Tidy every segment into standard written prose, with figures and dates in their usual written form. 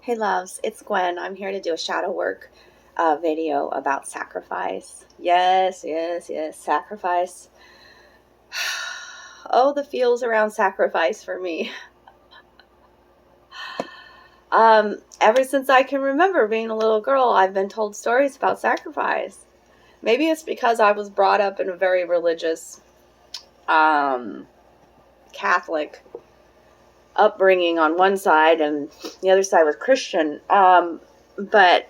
Hey loves, it's Gwen. I'm here to do a shadow work video about sacrifice. Yes, sacrifice. Oh, the feels around sacrifice for me. Ever since I can remember being a little girl, I've been told stories about sacrifice. Maybe it's because I was brought up in a very religious, Catholic upbringing on one side, and the other side was Christian. But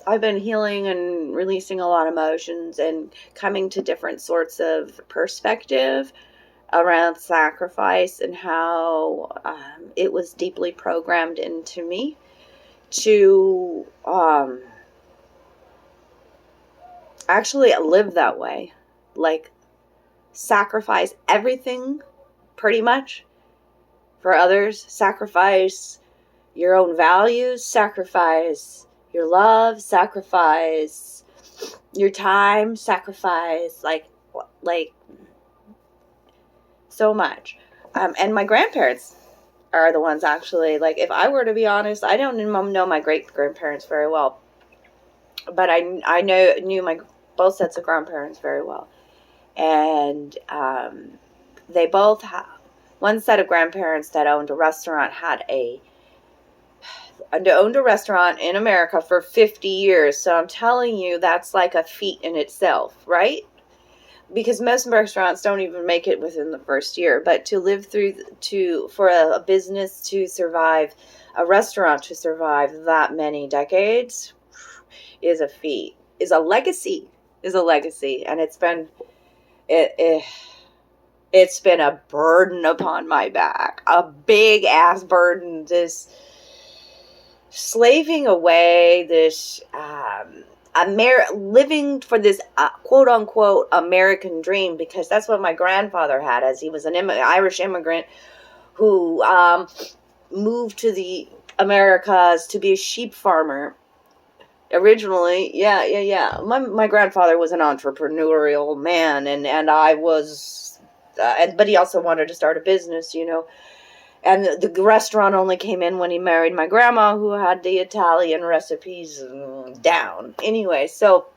I've been healing and releasing a lot of emotions and coming to different sorts of perspective around sacrifice and how it was deeply programmed into me to actually live that way. Like, sacrifice everything pretty much for others. Sacrifice your own values, sacrifice your love, sacrifice your time, sacrifice like so much. And my grandparents are the ones, actually, like, if I were to be honest, I don't know my great grandparents very well, but I knew my both sets of grandparents very well, and they both have one set of grandparents that owned a restaurant owned a restaurant in America for 50 years. So I'm telling you, that's like a feat in itself, right? Because most restaurants don't even make it within the first year. But to live for a business to survive, a restaurant to survive that many decades is a feat, is a legacy. And it's been a burden upon my back, a big ass burden, this slaving away, this living for this quote unquote American dream, because that's what my grandfather had, as he was an Irish immigrant who moved to the Americas to be a sheep farmer originally. Yeah. My grandfather was an entrepreneurial man, and I was, but he also wanted to start a business, And the restaurant only came in when he married my grandma, who had the Italian recipes down. Anyway, so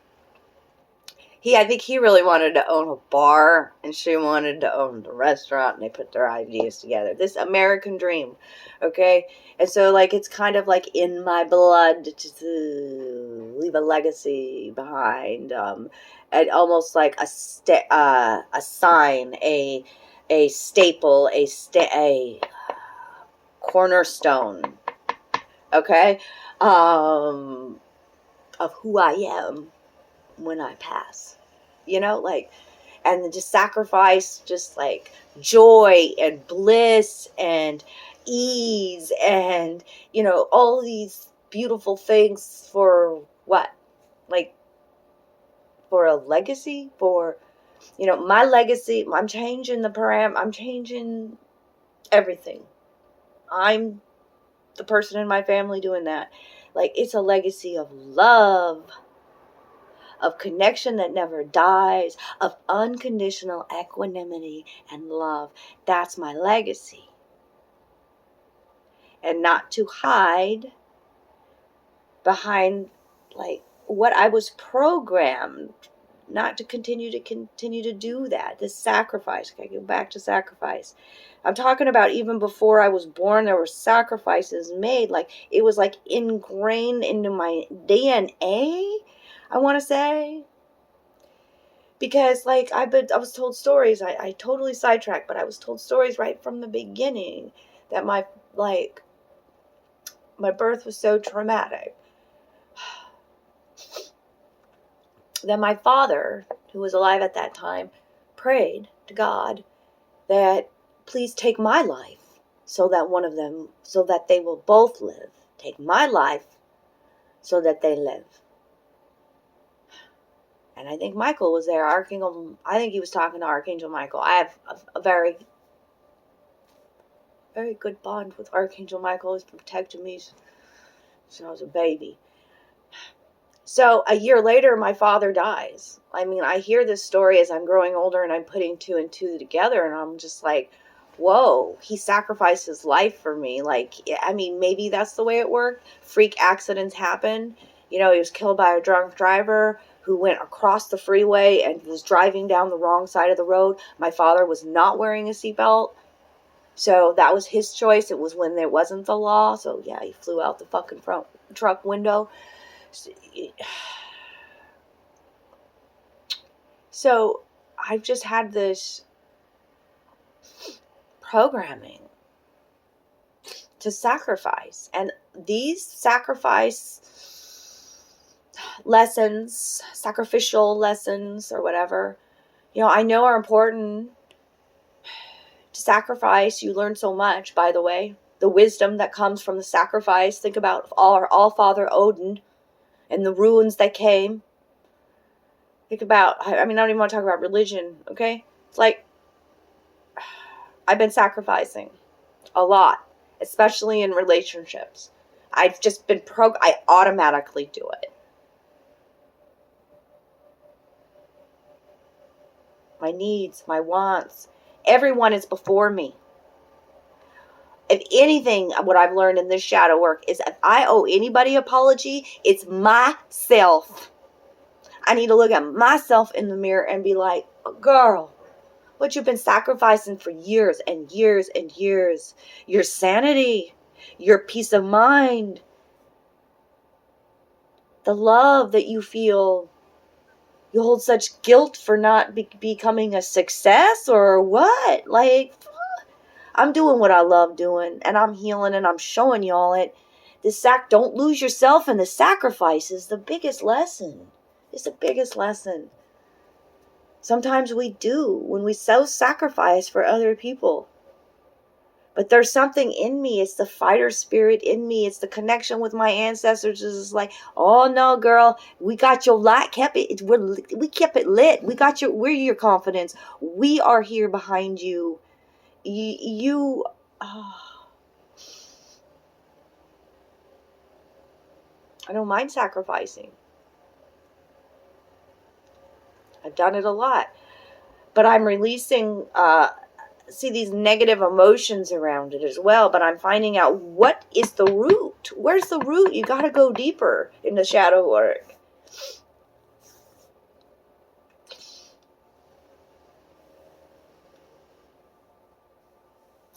I think he really wanted to own a bar, and she wanted to own the restaurant, and they put their ideas together. This American dream, okay? And so, like, it's kind of like in my blood to leave a legacy behind, and almost like a sign, a staple, a cornerstone, okay, of who I am when I pass, like, and just sacrifice, just like joy and bliss and ease and, all these beautiful things for what? Like, for a legacy, for, my legacy. I'm changing I'm changing everything. I'm the person in my family doing that. Like, it's a legacy of love, of connection that never dies, of unconditional equanimity and love. That's my legacy. And not to hide behind, like, what I was programmed not to continue to do that. This sacrifice. Okay, go back to sacrifice. I'm talking about even before I was born, there were sacrifices made. Like, it was like ingrained into my DNA, I want to say. Because, like, I was told stories. I totally sidetracked, but I was told stories right from the beginning that my birth was so traumatic that my father, who was alive at that time, prayed to God that, please take my life so that they will both live. Take my life so that they live. And I think Michael was there. I think he was talking to Archangel Michael. I have a very, very good bond with Archangel Michael. He's protected me since I was a baby. So a year later, my father dies. I mean, I hear this story as I'm growing older and I'm putting two and two together, and I'm just like, whoa, he sacrificed his life for me. Like, I mean, maybe that's the way it worked. Freak accidents happen. You know, he was killed by a drunk driver who went across the freeway and was driving down the wrong side of the road. My father was not wearing a seatbelt. So that was his choice. It was when there wasn't the law. So yeah, he flew out the fucking front truck window. So I've just had this programming to sacrifice. And these sacrifice lessons, sacrificial lessons or whatever, you know, I know are important. To sacrifice, you learn so much, by the way. The wisdom that comes from the sacrifice. Think about our All-Father Odin and the ruins that came. Think about, I mean, I don't even want to talk about religion, okay? It's like, I've been sacrificing a lot, especially in relationships. I've just been I automatically do it. My needs, my wants, everyone is before me. If anything, what I've learned in this shadow work is if I owe anybody an apology, it's myself. I need to look at myself in the mirror and be like, girl, what you've been sacrificing for years and years and years. Your sanity, your peace of mind, the love that you feel. You hold such guilt for not becoming a success or what? Like, I'm doing what I love doing, and I'm healing, and I'm showing y'all it. Don't lose yourself in the sacrifice is the biggest lesson. It's the biggest lesson. Sometimes we do when we sacrifice for other people. But there's something in me. It's the fighter spirit in me. It's the connection with my ancestors. It's like, oh no, girl, we got your light. We kept it lit. We're your confidence. We are here behind you. I don't mind sacrificing. I've done it a lot. But I'm releasing, these negative emotions around it as well. But I'm finding out what is the root. Where's the root? You got to go deeper in the shadow work.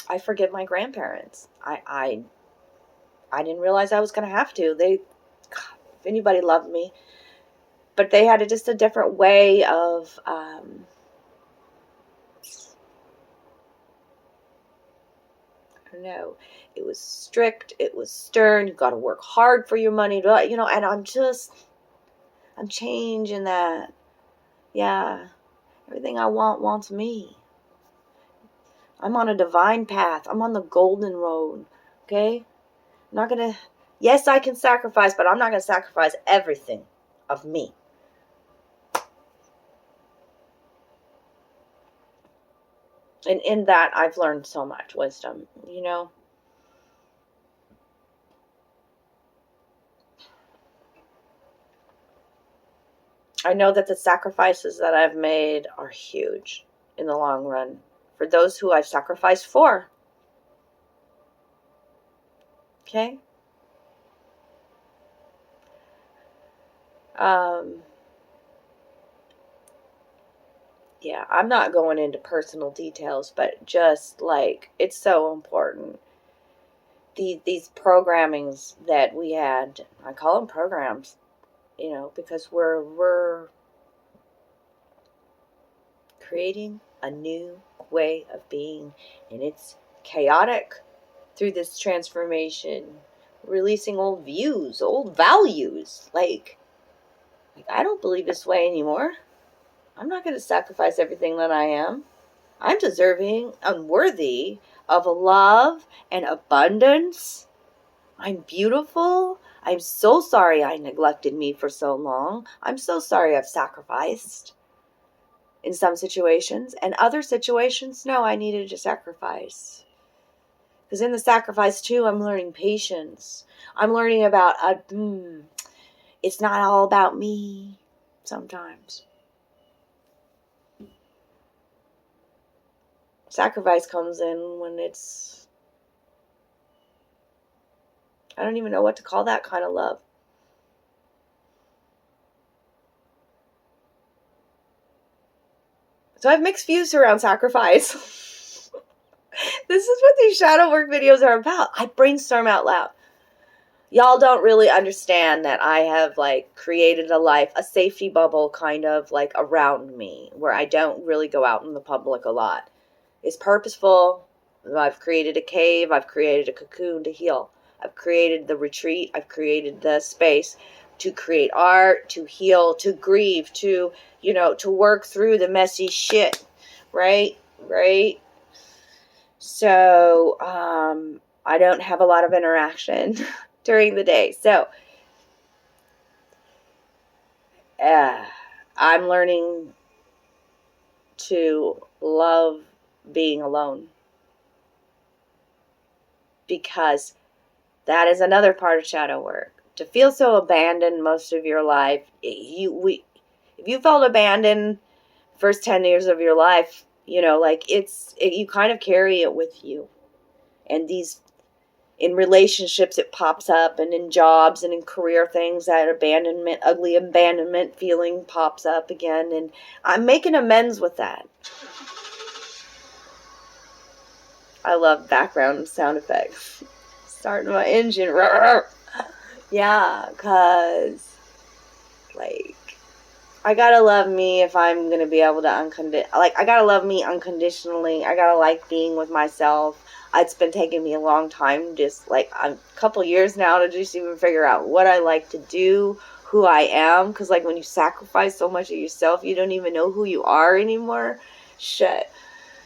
I forgive my grandparents. I didn't realize I was going to have to. If anybody loved me, but they had just a different way of, I don't know. It was strict. It was stern. You got to work hard for your money, you know. And I'm changing that. Yeah, everything I want wants me. I'm on a divine path. I'm on the golden road. Okay? I'm not going to, yes, I can sacrifice, but I'm not going to sacrifice everything of me. And in that, I've learned so much wisdom, you know. I know that the sacrifices that I've made are huge in the long run for those who I've sacrificed for. Okay? Yeah, I'm not going into personal details, but just like, it's so important. These programmings that we had, I call them programs, you know, because we're creating a new way of being, and it's chaotic through this transformation, releasing old views, old values. Like I don't believe this way anymore. I'm not going to sacrifice everything that I am. I'm deserving, unworthy of love and abundance. I'm beautiful. I'm so sorry I neglected me for so long. I'm so sorry I've sacrificed in some situations. And other situations, no, I needed to sacrifice. Because in the sacrifice, too, I'm learning patience. I'm learning about, it's not all about me sometimes. Sacrifice comes in when it's, I don't even know what to call that kind of love. So I have mixed views around sacrifice. This is what these shadow work videos are about. I brainstorm out loud. Y'all don't really understand that I have like created a life, a safety bubble kind of like around me where I don't really go out in the public a lot. It's purposeful. I've created a cave. I've created a cocoon to heal. I've created the retreat. I've created the space to create art, to heal, to grieve, to, you know, to work through the messy shit. Right? Right? So, I don't have a lot of interaction during the day. So, I'm learning to love being alone. Because that is another part of shadow work. To feel so abandoned most of your life, if you felt abandoned first 10 years of your life, you know, like you kind of carry it with you. And in relationships, it pops up, and in jobs and in career things, that abandonment, ugly abandonment feeling pops up again. And I'm making amends with that. I love background sound effects. Starting my engine. Yeah, because, like, I gotta love me if I'm gonna be able to I gotta love me unconditionally. I gotta like being with myself. It's been taking me a long time, just like a couple years now, to just even figure out what I like to do, who I am. Because, like, when you sacrifice so much of yourself, you don't even know who you are anymore. Shit.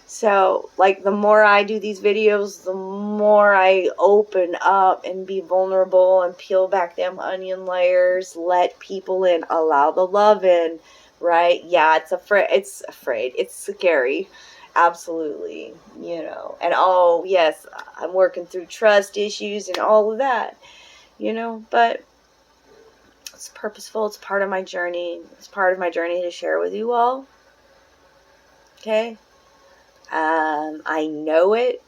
So, like, the more I do these videos, the more I open up and be vulnerable and peel back them onion layers, let people in, allow the love in, right? Yeah, it's afraid. It's scary. Absolutely, you know. And, oh, yes, I'm working through trust issues and all of that, you know. But it's purposeful. It's part of my journey. It's part of my journey to share with you all. Okay? I know it.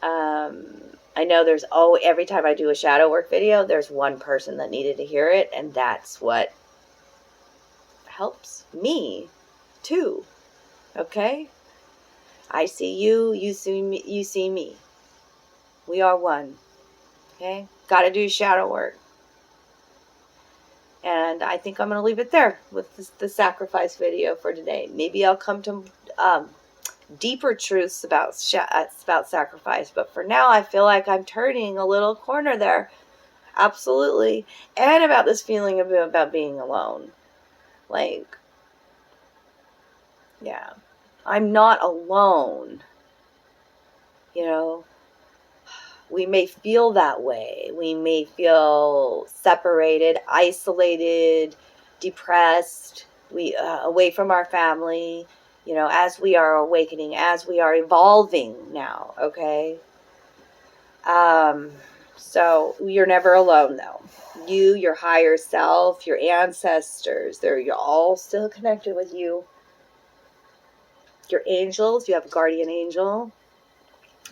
I know every time I do a shadow work video, there's one person that needed to hear it, and that's what helps me too. Okay? I see you, you see me. We are one. Okay? Gotta do shadow work. And I think I'm going to leave it there with the sacrifice video for today. Maybe I'll come to deeper truths about sacrifice. But for now, I feel like I'm turning a little corner there. Absolutely. And about this feeling about being alone. Like, yeah. I'm not alone. You know, we may feel that way. We may feel separated, isolated, depressed, away from our family, you know, as we are awakening, as we are evolving now, okay? So you're never alone, though. You, your higher self, your ancestors, you're all still connected with you. Your angels, you have a guardian angel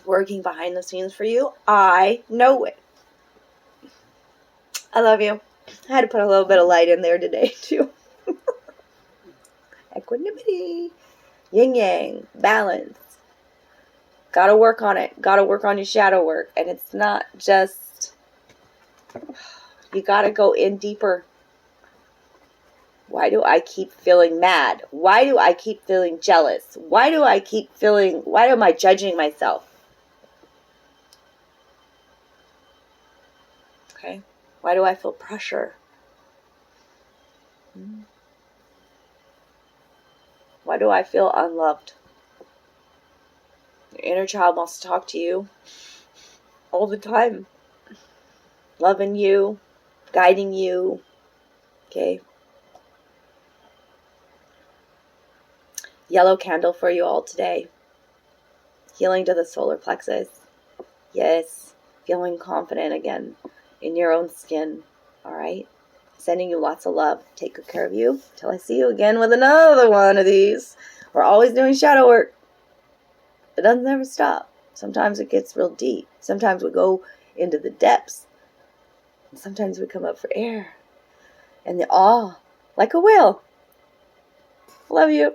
working behind the scenes for you. I know it. I love you. I had to put a little bit of light in there today, too. Equanimity. Yin yang. Balance. Gotta work on it. Gotta work on your shadow work. And it's not just... You gotta go in deeper. Why do I keep feeling mad? Why do I keep feeling jealous? Why am I judging myself? Okay? Why do I feel pressure? Why do I feel unloved? Your inner child wants to talk to you all the time. Loving you, guiding you. Okay? Yellow candle for you all today. Healing to the solar plexus. Yes. Feeling confident again in your own skin. All right? Sending you lots of love. Take good care of you. Till I see you again with another one of these. We're always doing shadow work. It doesn't ever stop. Sometimes it gets real deep. Sometimes we go into the depths. And sometimes we come up for air. And the awe, like a whale. Love you.